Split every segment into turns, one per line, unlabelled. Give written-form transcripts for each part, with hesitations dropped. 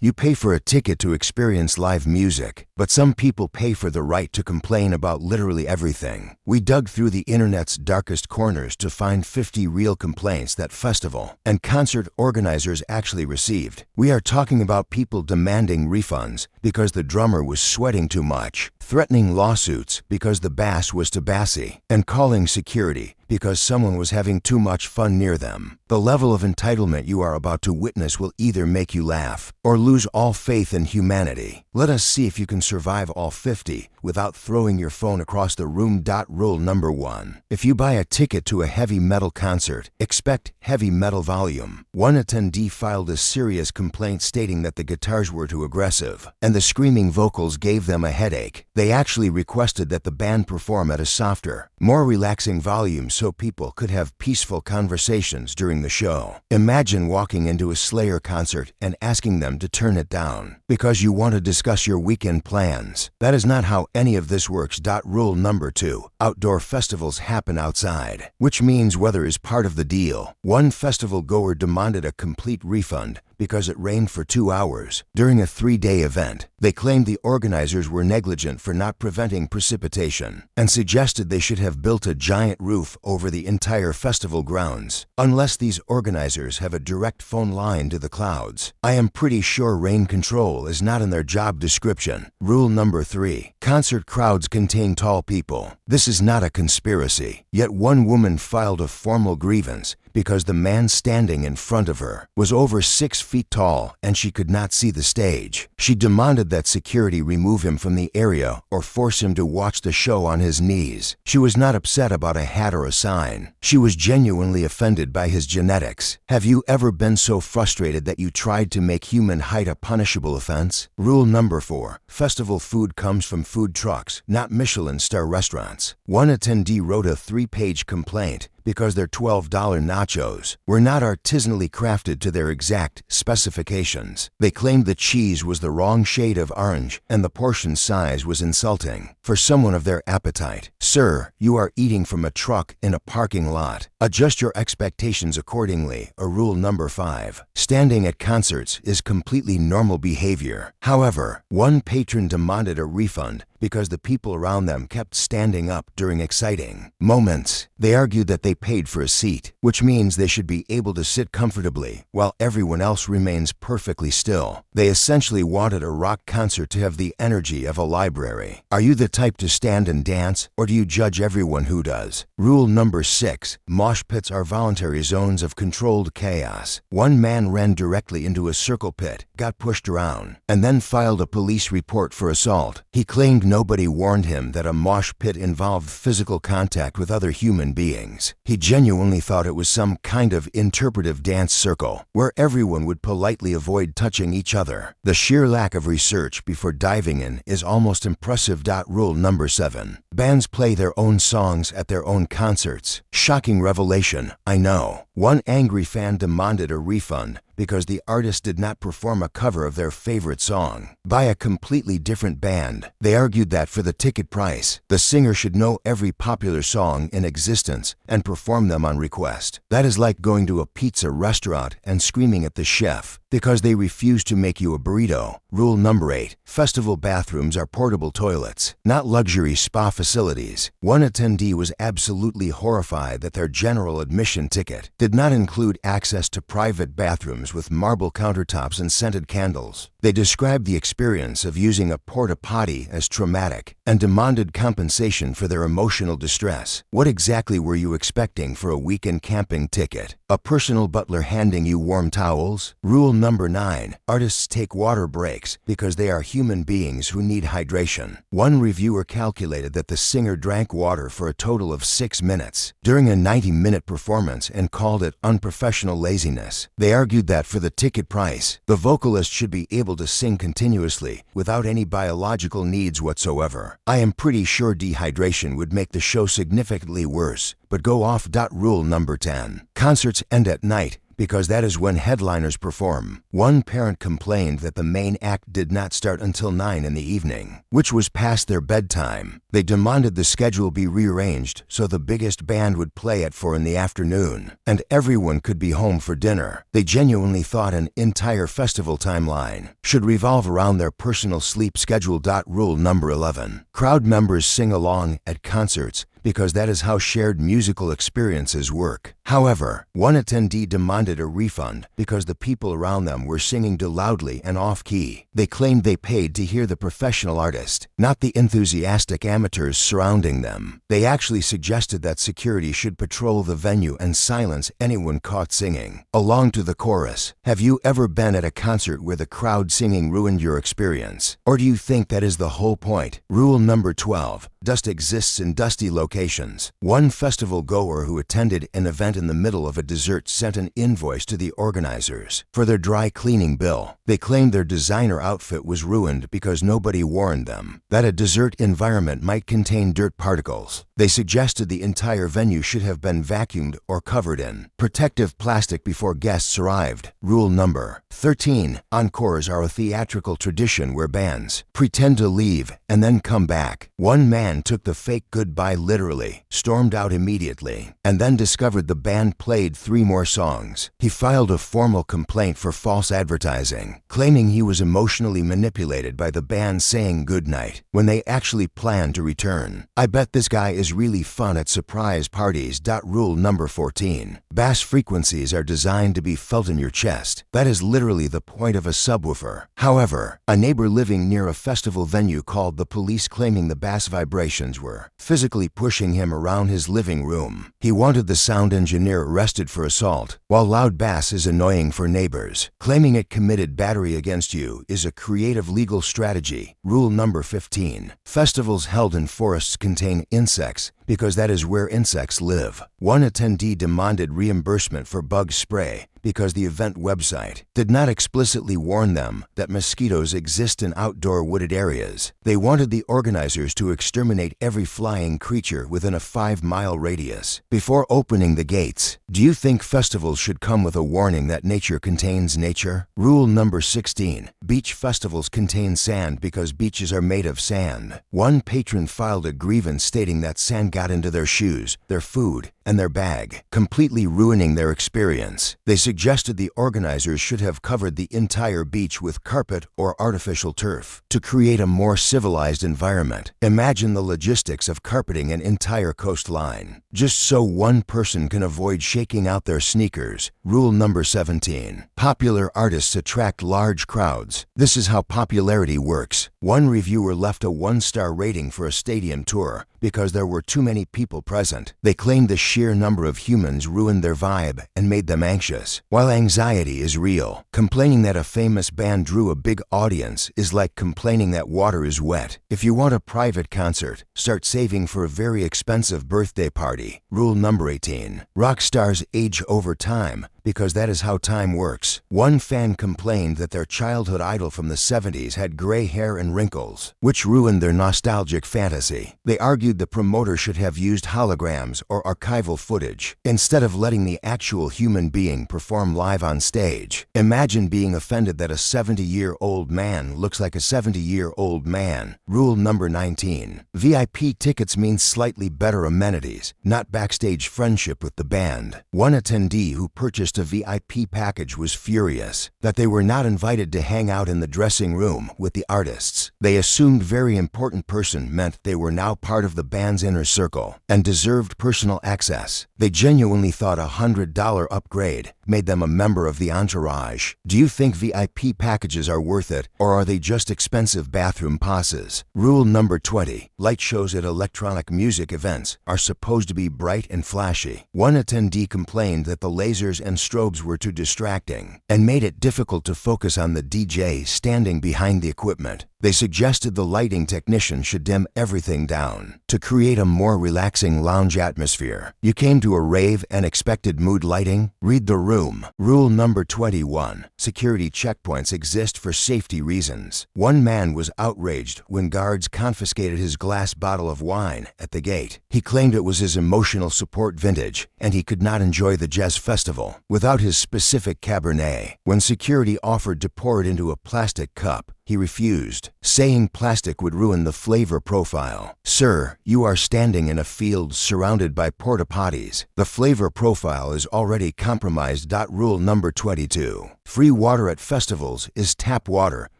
You pay for a ticket to experience live music, but some people pay for the right to complain about literally everything. We dug through the internet's darkest corners to find 50 real complaints that festival and concert organizers actually received. We are talking about people demanding refunds because the drummer was sweating too much, threatening lawsuits because the bass was too bassy, and calling security because someone was having too much fun near them. The level of entitlement you are about to witness will either make you laugh or lose all faith in humanity. Let us see if you can survive all 50 without throwing your phone across the room. Rule number 1. If you buy a ticket to a heavy metal concert, expect heavy metal volume. One attendee filed a serious complaint stating that the guitars were too aggressive and the screaming vocals gave them a headache. They actually requested that the band perform at a softer, more relaxing volume so people could have peaceful conversations during the show. Imagine walking into a Slayer concert and asking them to turn it down because you want to discuss your weekend plans. That is not how any of this works. Rule number 2. Outdoor festivals happen outside, which means weather is part of the deal. One festival goer demanded a complete refund because it rained for 2 hours during a 3-day event. They claimed the organizers were negligent for not preventing precipitation and suggested they should have built a giant roof over the entire festival grounds. Unless these organizers have a direct phone line to the clouds, I am pretty sure rain control is not in their job description. Rule number 3. Concert crowds contain tall people. This is not a conspiracy, yet one woman filed a formal grievance because the man standing in front of her was over 6 feet tall and she could not see the stage. She demanded that security remove him from the area or force him to watch the show on his knees. She was not upset about a hat or a sign. She was genuinely offended by his genetics. Have you ever been so frustrated that you tried to make human height a punishable offense? Rule number 4. Festival food comes from food trucks, not Michelin star restaurants. One attendee wrote a 3-page complaint because their $12 nachos were not artisanally crafted to their exact specifications. They claimed the cheese was the wrong shade of orange and the portion size was insulting for someone of their appetite. Sir, you are eating from a truck in a parking lot. Adjust your expectations accordingly. Rule number 5. Standing at concerts is completely normal behavior. However, one patron demanded a refund because the people around them kept standing up during exciting moments. They argued that they paid for a seat, which means they should be able to sit comfortably while everyone else remains perfectly still. They essentially wanted a rock concert to have the energy of a library. Are you the type to stand and dance, or do you judge everyone who does? Rule number 6. Mosh pits are voluntary zones of controlled chaos. One man ran directly into a circle pit, got pushed around, and then filed a police report for assault. He claimed nobody warned him that a mosh pit involved physical contact with other human beings. He genuinely thought it was some kind of interpretive dance circle where everyone would politely avoid touching each other. The sheer lack of research before diving in is almost impressive. Rule number 7. Bands play their own songs at their own concerts. Shocking revelation, I know. One angry fan demanded a refund because the artist did not perform a cover of their favorite song by a completely different band. They argued that for the ticket price, the singer should know every popular song in existence and perform them on request. That is like going to a pizza restaurant and screaming at the chef because they refuse to make you a burrito. Rule number 8. Festival bathrooms are portable toilets, not luxury spa facilities. One attendee was absolutely horrified that their general admission ticket did not include access to private bathrooms with marble countertops and scented candles. They described the experience of using a porta-potty as traumatic and demanded compensation for their emotional distress. What exactly were you expecting for a weekend camping ticket? A personal butler handing you warm towels? Rule number 9. Artists take water breaks because they are human beings who need hydration. One reviewer calculated that the singer drank water for a total of 6 minutes during a 90-minute performance and called it unprofessional laziness. They argued that for the ticket price, the vocalist should be able to sing continuously without any biological needs whatsoever. I am pretty sure dehydration would make the show significantly worse, but go off. Rule number 10. Concerts end at night because that is when headliners perform. One parent complained that the main act did not start until 9 in the evening, which was past their bedtime. They demanded the schedule be rearranged so the biggest band would play at 4 in the afternoon, and everyone could be home for dinner. They genuinely thought an entire festival timeline should revolve around their personal sleep schedule. Rule number 11. Crowd members sing along at concerts because that is how shared musical experiences work. However, one attendee demanded a refund because the people around them were singing too loudly and off-key. They claimed they paid to hear the professional artist, not the enthusiastic amateurs surrounding them. They actually suggested that security should patrol the venue and silence anyone caught singing along to the chorus. Have you ever been at a concert where the crowd singing ruined your experience? Or do you think that is the whole point? Rule number 12. Dust exists in dusty locations. One festival goer who attended an event in the middle of a dessert sent an invoice to the organizers for their dry cleaning bill. They claimed their designer outfit was ruined because nobody warned them that a dessert environment might contain dirt particles. They suggested the entire venue should have been vacuumed or covered in protective plastic before guests arrived. Rule number 13. Encores are a theatrical tradition where bands pretend to leave and then come back. One man took the fake goodbye literally, stormed out immediately, and then discovered the band played 3 more songs. He filed a formal complaint for false advertising, claiming he was emotionally manipulated by the band saying goodnight when they actually planned to return. I bet this guy is really fun at surprise parties. Rule number 14. Bass frequencies are designed to be felt in your chest. That is literally the point of a subwoofer. However, a neighbor living near a festival venue called the police claiming the bass vibrations were physically pushing him around his living room. He wanted the sound engineer arrested for assault. While loud bass is annoying for neighbors, claiming it committed battery against you is a creative legal strategy. Rule number 15. Festivals held in forests contain insects because that is where insects live. One attendee demanded reimbursement for bug spray because the event website did not explicitly warn them that mosquitoes exist in outdoor wooded areas. They wanted the organizers to exterminate every flying creature within a 5-mile radius before opening the gates. Do you think festivals should come with a warning that nature contains nature? Rule number 16. Beach festivals contain sand because beaches are made of sand. One patron filed a grievance stating that sand got into their shoes, their food, and their bag, completely ruining their experience. They suggested the organizers should have covered the entire beach with carpet or artificial turf to create a more civilized environment. Imagine the logistics of carpeting an entire coastline just so one person can avoid shaking out their sneakers. Rule number 17. Popular artists attract large crowds. This is how popularity works. One reviewer left a 1-star rating for a stadium tour because there were too many people present. They claimed the sheer number of humans ruined their vibe and made them anxious. While anxiety is real, complaining that a famous band drew a big audience is like complaining that water is wet. If you want a private concert, start saving for a very expensive birthday party. Rule number 18. Rock stars age over time because that is how time works. One fan complained that their childhood idol from the 70s had gray hair and wrinkles, which ruined their nostalgic fantasy. They argued the promoter should have used holograms or archival footage instead of letting the actual human being perform live on stage. Imagine being offended that a 70-year-old man looks like a 70-year-old man. Rule number 19. VIP tickets mean slightly better amenities, not backstage friendship with the band. One attendee who purchased a VIP package was furious that they were not invited to hang out in the dressing room with the artists. They assumed very important person meant they were now part of the band's inner circle and deserved personal access. They genuinely thought a $100 upgrade made them a member of the entourage. Do you think VIP packages are worth it, or are they just expensive bathroom passes? Rule number 20. Light shows at electronic music events are supposed to be bright and flashy. One attendee complained that the lasers and strobes were too distracting and made it difficult to focus on the DJ standing behind the equipment. They suggested the lighting technician should dim everything down to create a more relaxing lounge atmosphere. You came to a rave and expected mood lighting? Read the room. Rule number 21. Security checkpoints exist for safety reasons. One man was outraged when guards confiscated his glass bottle of wine at the gate. He claimed it was his emotional support vintage and he could not enjoy the jazz festival without his specific Cabernet. When security offered to pour it into a plastic cup, he refused, saying plastic would ruin the flavor profile. Sir, you are standing in a field surrounded by porta potties. The flavor profile is already compromised. Rule number 22. Free water at festivals is tap water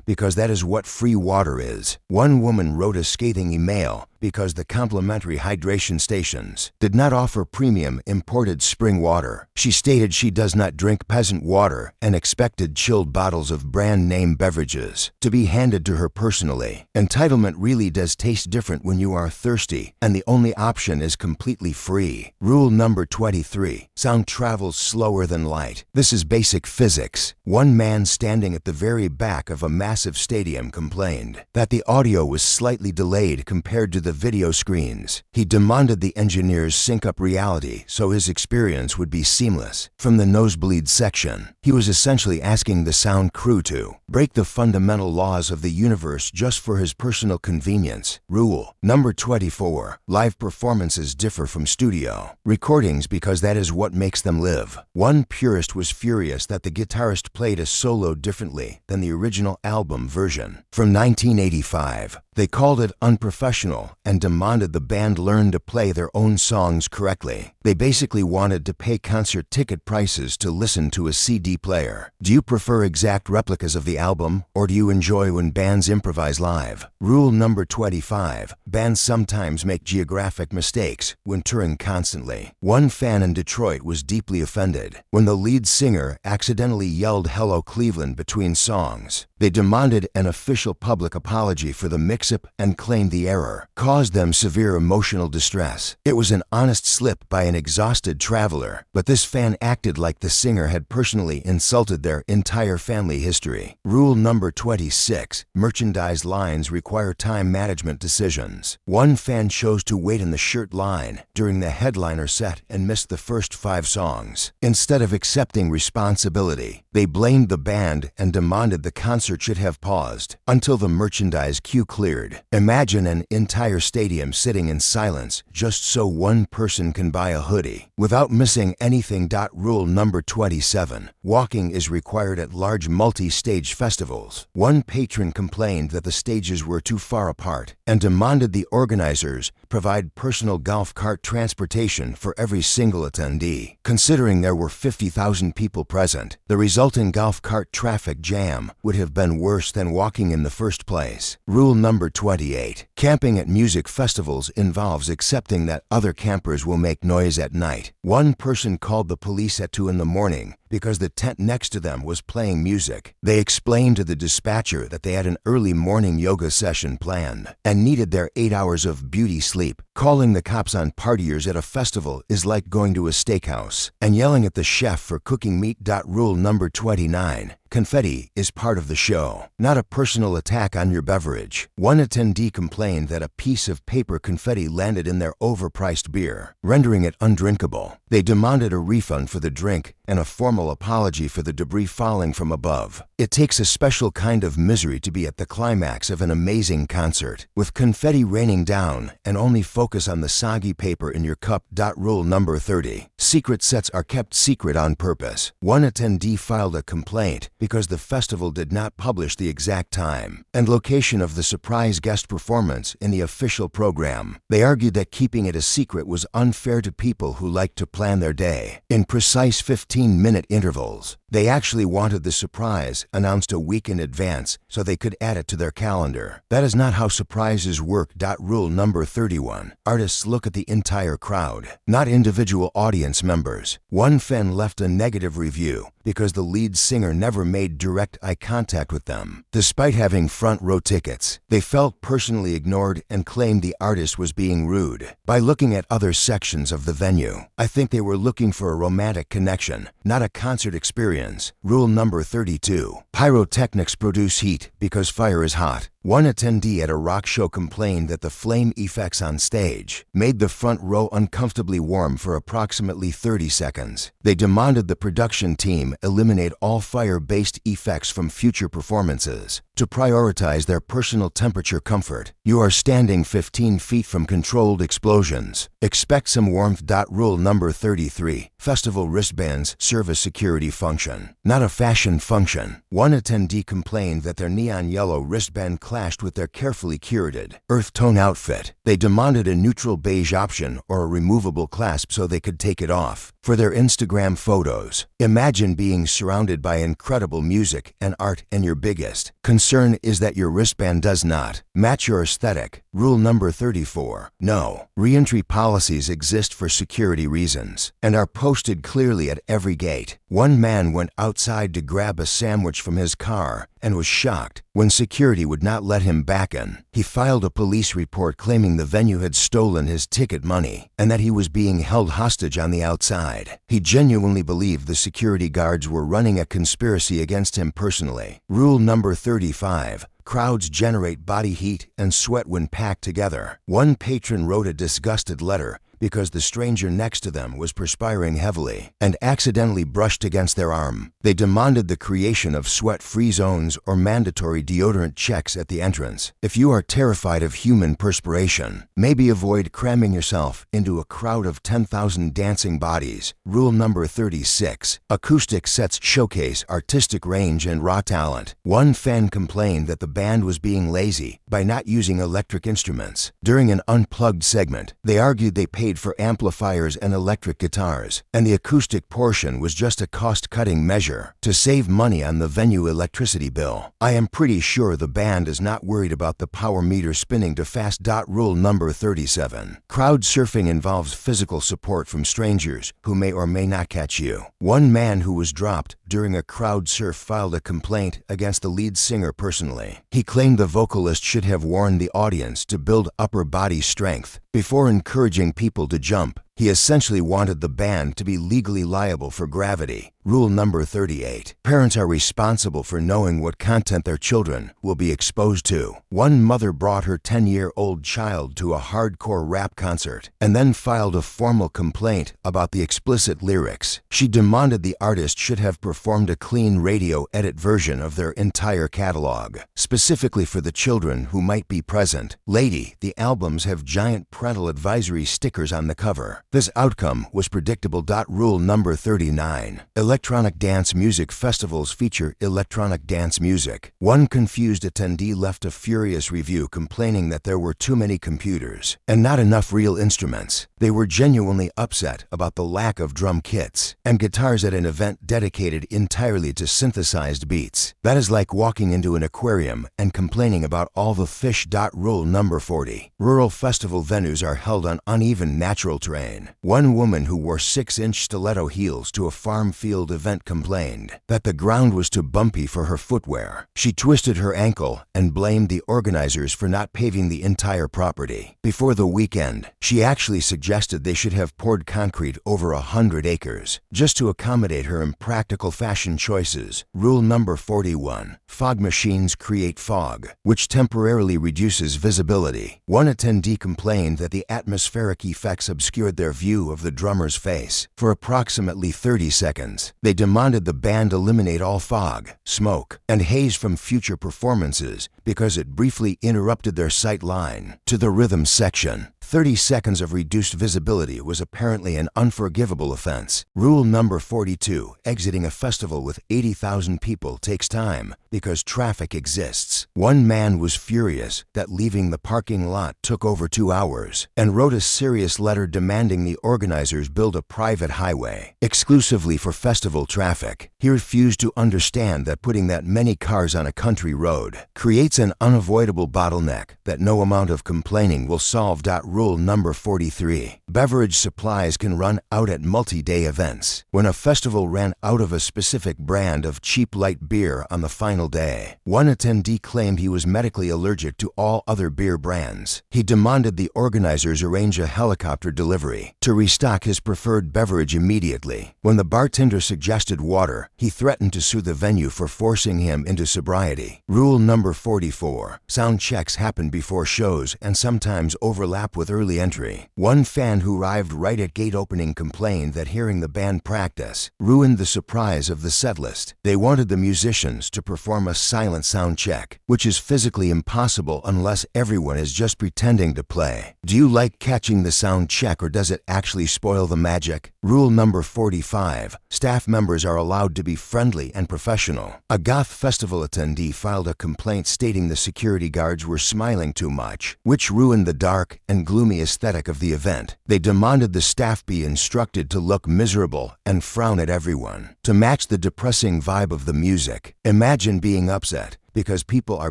because that is what free water is. One woman wrote a scathing email because the complimentary hydration stations did not offer premium imported spring water. She stated she does not drink peasant water and expected chilled bottles of brand name beverages to be handed to her personally. Entitlement really does taste different when you are thirsty and the only option is completely free. Rule number 23. Sound travels slower than light. This is basic physics. One man standing at the very back of a massive stadium complained that the audio was slightly delayed compared to the video screens. He demanded the engineers sync up reality so his experience would be seamless. From the nosebleed section, he was essentially asking the sound crew to break the fundamental laws of the universe just for his personal convenience. Rule number 24. Live performances differ from studio recordings because that is what makes them live. One purist was furious that the guitarist played a solo differently than the original album version. From 1985, they called it unprofessional and demanded the band learn to play their own songs correctly. They basically wanted to pay concert ticket prices to listen to a CD player. Do you prefer exact replicas of the album, or do you enjoy when bands improvise live? Rule number 25. Bands sometimes make geographic mistakes when touring constantly. One fan in Detroit was deeply offended when the lead singer accidentally yelled "Hello Cleveland" between songs. They demanded an official public apology for the mix-up and claimed the error caused them severe emotional distress. It was an honest slip by an exhausted traveler, but this fan acted like the singer had personally insulted their entire family history. Rule number 26. Merchandise lines require time management decisions. One fan chose to wait in the shirt line during the headliner set and missed the first 5 songs. Instead of accepting responsibility, they blamed the band and demanded the concert should have paused until the merchandise queue cleared. Imagine an entire stadium sitting in silence just so one person can buy a hoodie without missing anything. Rule number 27. Walking is required at large multi-stage festivals. One patron complained that the stages were too far apart and demanded the organizers provide personal golf cart transportation for every single attendee. Considering there were 50,000 people present, the resulting golf cart traffic jam would have been worse than walking in the first place. Rule number 28. Camping at music festivals involves accepting that other campers will make noise at night. One person called the police at 2 in the morning because the tent next to them was playing music. They explained to the dispatcher that they had an early morning yoga session planned and needed their 8 hours of beauty sleep. Calling the cops on partiers at a festival is like going to a steakhouse and yelling at the chef for cooking meat. Rule number 29. Confetti is part of the show, not a personal attack on your beverage. One attendee complained that a piece of paper confetti landed in their overpriced beer, rendering it undrinkable. They demanded a refund for the drink and a formal apology for the debris falling from above. It takes a special kind of misery to be at the climax of an amazing concert, with confetti raining down, and only focus on the soggy paper in your cup. Rule number 30. Secret sets are kept secret on purpose. One attendee filed a complaint because the festival did not publish the exact time and location of the surprise guest performance in the official program. They argued that keeping it a secret was unfair to people who like to plan their day in precise 15-minute intervals. They actually wanted the surprise announced a week in advance so they could add it to their calendar. That is not how surprises work. Rule number 31. Artists look at the entire crowd, not individual audience members. One fan left a negative review because the lead singer never made direct eye contact with them. Despite having front row tickets, they felt personally ignored and claimed the artist was being rude. By looking at other sections of the venue, I think they were looking for a romantic connection, not a concert experience. Rule number 32. Pyrotechnics produce heat because fire is hot. One attendee at a rock show complained that the flame effects on stage made the front row uncomfortably warm for approximately 30 seconds. They demanded the production team eliminate all fire-based effects from future performances to prioritize their personal temperature comfort. You are standing 15 feet from controlled explosions. Expect some warmth. Rule number 33. Festival wristbands serve a security function, not a fashion function. One attendee complained that their neon yellow wristband clashed with their carefully curated earth tone outfit. They demanded a neutral beige option or a removable clasp so they could take it off for their Instagram photos. Imagine being surrounded by incredible music and art, and your biggest concern is that your wristband does not match your aesthetic. Rule number 34. No. Re-entry policies exist for security reasons and are posted clearly at every gate. One man went outside to grab a sandwich from his car and was shocked when security would not let him back in. He filed a police report claiming the venue had stolen his ticket money and that he was being held hostage on the outside. He genuinely believed the security guards were running a conspiracy against him personally. Rule number 35. Crowds generate body heat and sweat when packed together. One patron wrote a disgusted letter because the stranger next to them was perspiring heavily and accidentally brushed against their arm. They demanded the creation of sweat-free zones or mandatory deodorant checks at the entrance. If you are terrified of human perspiration, maybe avoid cramming yourself into a crowd of 10,000 dancing bodies. Rule number 36. Acoustic sets showcase artistic range and raw talent. One fan complained that the band was being lazy by not using electric instruments. During an unplugged segment, they argued they paid for amplifiers and electric guitars, and the acoustic portion was just a cost-cutting measure to save money on the venue electricity bill. I am pretty sure the band is not worried about the power meter spinning too fast. Rule number 37. Crowd surfing involves physical support from strangers who may or may not catch you. One man who was dropped during a crowd surf filed a complaint against the lead singer personally. He claimed the vocalist should have warned the audience to build upper body strength before encouraging people to jump. He essentially wanted the band to be legally liable for gravity. Rule number 38. Parents are responsible for knowing what content their children will be exposed to. One mother brought her 10-year-old child to a hardcore rap concert and then filed a formal complaint about the explicit lyrics. She demanded the artist should have performed a clean radio edit version of their entire catalog, specifically for the children who might be present. Lady, the albums have giant parental advisory stickers on the cover. This outcome was predictable. Rule number 39. Electronic dance music festivals feature electronic dance music. One confused attendee left a furious review complaining that there were too many computers and not enough real instruments. They were genuinely upset about the lack of drum kits and guitars at an event dedicated entirely to synthesized beats. That is like walking into an aquarium and complaining about all the fish. Rule number 40. Rural festival venues are held on uneven natural terrain. One woman who wore 6-inch stiletto heels to a farm field event complained that the ground was too bumpy for her footwear. She twisted her ankle and blamed the organizers for not paving the entire property. Before the weekend, she actually suggested they should have poured concrete over 100 acres just to accommodate her impractical fashion choices. Rule number 41. Fog machines create fog, which temporarily reduces visibility. One attendee complained that the atmospheric effects obscured their view of the drummer's face for approximately 30 seconds. They demanded the band eliminate all fog, smoke, and haze from future performances because it briefly interrupted their sight line to the rhythm section. 30 seconds of reduced visibility was apparently an unforgivable offense. Rule number 42. Exiting a festival with 80,000 people takes time because traffic exists. One man was furious that leaving the parking lot took over 2 hours and wrote a serious letter demanding the organizers build a private highway exclusively for festival traffic. He refused to understand that putting that many cars on a country road creates an unavoidable bottleneck that no amount of complaining will solve. Rule number 43. Beverage supplies can run out at multi-day events. When a festival ran out of a specific brand of cheap light beer on the final day, one attendee claimed he was medically allergic to all other beer brands. He demanded the organizers arrange a helicopter delivery to restock his preferred beverage immediately. When the bartender suggested water, he threatened to sue the venue for forcing him into sobriety. Rule number 44. Sound checks happen before shows and sometimes overlap with early entry. One fan who arrived right at gate opening complained that hearing the band practice ruined the surprise of the setlist. They wanted the musicians to perform a silent sound check, which is physically impossible unless everyone is just pretending to play. Do you like catching the sound check, or does it actually spoil the magic? Rule number 45. Staff members are allowed to be friendly and professional. A goth festival attendee filed a complaint stating the security guards were smiling too much, which ruined the dark and gloomy aesthetic of the event. They demanded the staff be instructed to look miserable and frown at everyone to match the depressing vibe of the music. Imagine being upset because people are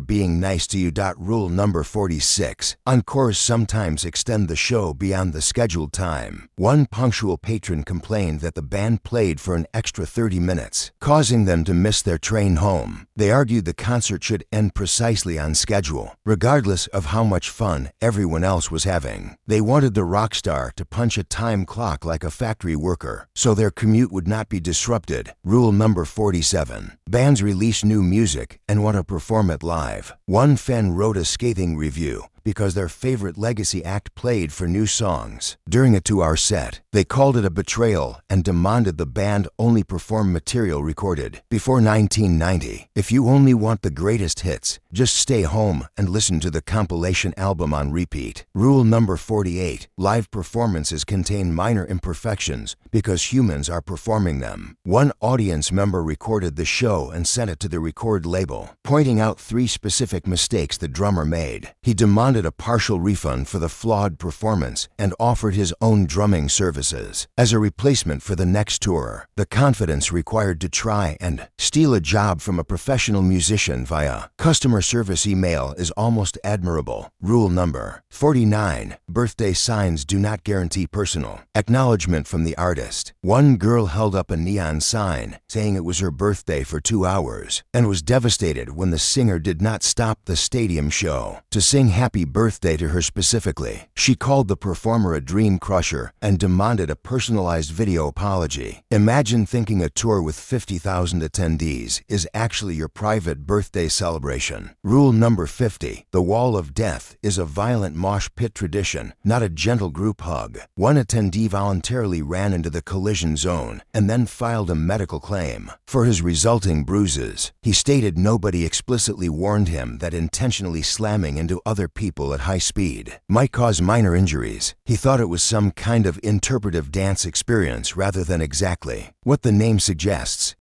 being nice to you. Rule number 46. Encores sometimes extend the show beyond the scheduled time. One punctual patron complained that the band played for an extra 30 minutes, causing them to miss their train home. They argued the concert should end precisely on schedule, regardless of how much fun everyone else was having. They wanted the rock star to punch a time clock like a factory worker, so their commute would not be disrupted. Rule number 47. Bands release new music and want to perform it live. One fan wrote a scathing review because their favorite legacy act played for new songs during a 2-hour set. They called it a betrayal and demanded the band only perform material recorded before 1990. If you only want the greatest hits, just stay home and listen to the compilation album on repeat. Rule number 48. Live performances contain minor imperfections because humans are performing them. One audience member recorded the show and sent it to the record label, pointing out 3 specific mistakes the drummer made. He demanded a partial refund for the flawed performance and offered his own drumming services as a replacement for the next tour. The confidence required to try and steal a job from a professional musician via customer service email is almost admirable. Rule number 49. Birthday signs do not guarantee personal acknowledgement from the artist. One girl held up a neon sign saying it was her birthday for 2 hours and was devastated when the singer did not stop the stadium show to sing happy birthday to her specifically. She called the performer a dream crusher and demanded a personalized video apology. Imagine thinking a tour with 50,000 attendees is actually your private birthday celebration. Rule number 50. The wall of death is a violent mosh pit tradition, not a gentle group hug. One attendee voluntarily ran into the collision zone and then filed a medical claim for his resulting bruises. He stated nobody explicitly warned him that intentionally slamming into other people at high speed might cause minor injuries. He thought it was some kind of interpretive dance experience rather than exactly what the name suggests.